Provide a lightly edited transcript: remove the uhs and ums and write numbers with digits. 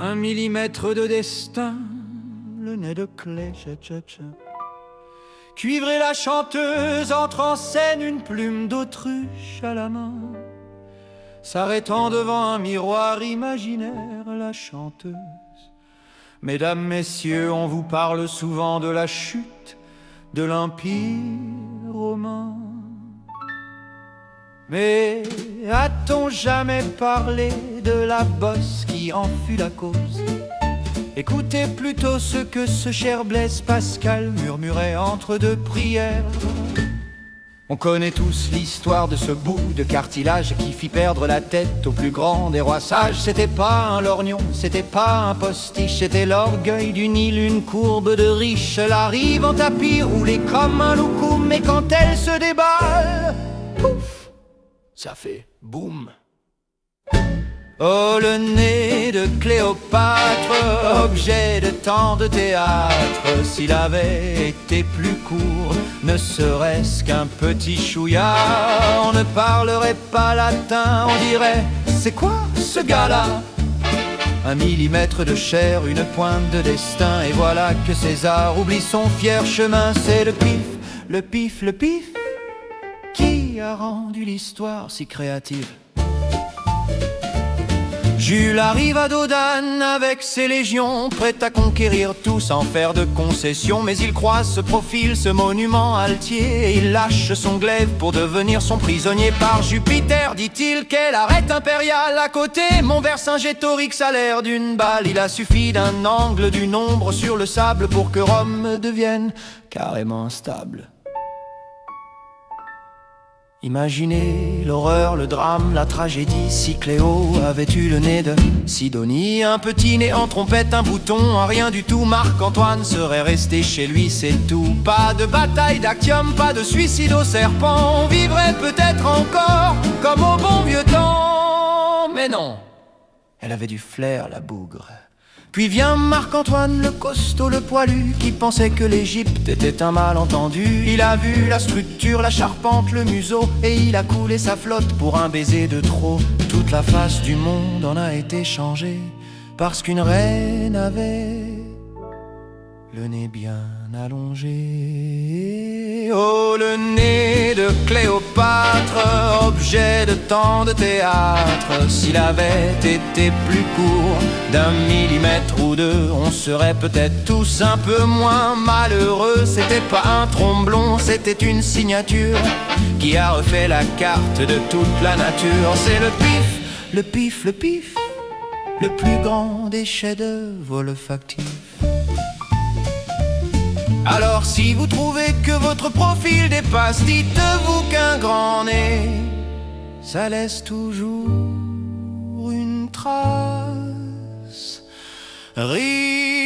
1 millimètre de destin, le nez de clé, cuivrer la chanteuse entre en scène, une plume d'autruche à la main, s'arrêtant devant un miroir imaginaire, la chanteuse. Mesdames, messieurs, on vous parle souvent de la chute de l'Empire romain. Mais a-t-on jamais parlé de la bosse qui en fut la cause? Écoutez plutôt ce que ce cher Blaise Pascal murmurait entre deux prières. On connaît tous l'histoire de ce bout de cartilage qui fit perdre la tête au plus grand des rois sages. C'était pas un lorgnon, c'était pas un postiche, c'était l'orgueil du Nil, une courbe de riche. Elle arrive en tapis roulé comme un loukoum, mais quand elle se déballe, pouf, ça fait boum. Oh, le nez de Cléopâtre, objet de tant de théâtre, s'il avait été plus court, ne serait-ce qu'un petit chouïa, on ne parlerait pas latin, on dirait « c'est quoi ce gars-là » 1 millimètre de chair, une pointe de destin, et voilà que César oublie son fier chemin. C'est le pif, le pif, le pif, qui a rendu l'histoire si créative. Jules arrive à Dodane avec ses légions, prêt à conquérir tout sans faire de concessions. Mais il croise ce profil, ce monument altier, et il lâche son glaive pour devenir son prisonnier. Par Jupiter, dit-il, quel arrête impérial. À côté, mon Vercingétorix a l'air d'une balle. Il a suffi d'un angle, d'une ombre sur le sable pour que Rome devienne carrément stable. Imaginez l'horreur, le drame, la tragédie. Si Cléo avait eu le nez de Sidonie, un petit nez en trompette, un bouton, un rien du tout, Marc-Antoine serait resté chez lui, c'est tout. Pas de bataille d'Actium, pas de suicide au serpent, on vivrait peut-être encore comme au bon vieux temps. Mais non, elle avait du flair, la bougre. Puis vient Marc-Antoine, le costaud, le poilu, qui pensait que l'Égypte était un malentendu. Il a vu la structure, la charpente, le museau, et il a coulé sa flotte pour un baiser de trop. Toute la face du monde en a été changée, parce qu'une reine avait le nez bien allongé. Oh, le nez de Cléopâtre, objet de tant de théâtre, s'il avait été plus court d'1 millimètre ou deux, on serait peut-être tous un peu moins malheureux. C'était pas un tromblon, c'était une signature qui a refait la carte de toute la nature. C'est le pif, le pif, le pif, le plus grand des chefs-d'œuvre olfactifs. Alors si vous trouvez que votre profil dépasse, dites-vous qu'un grand nez, ça laisse toujours une trace. Rire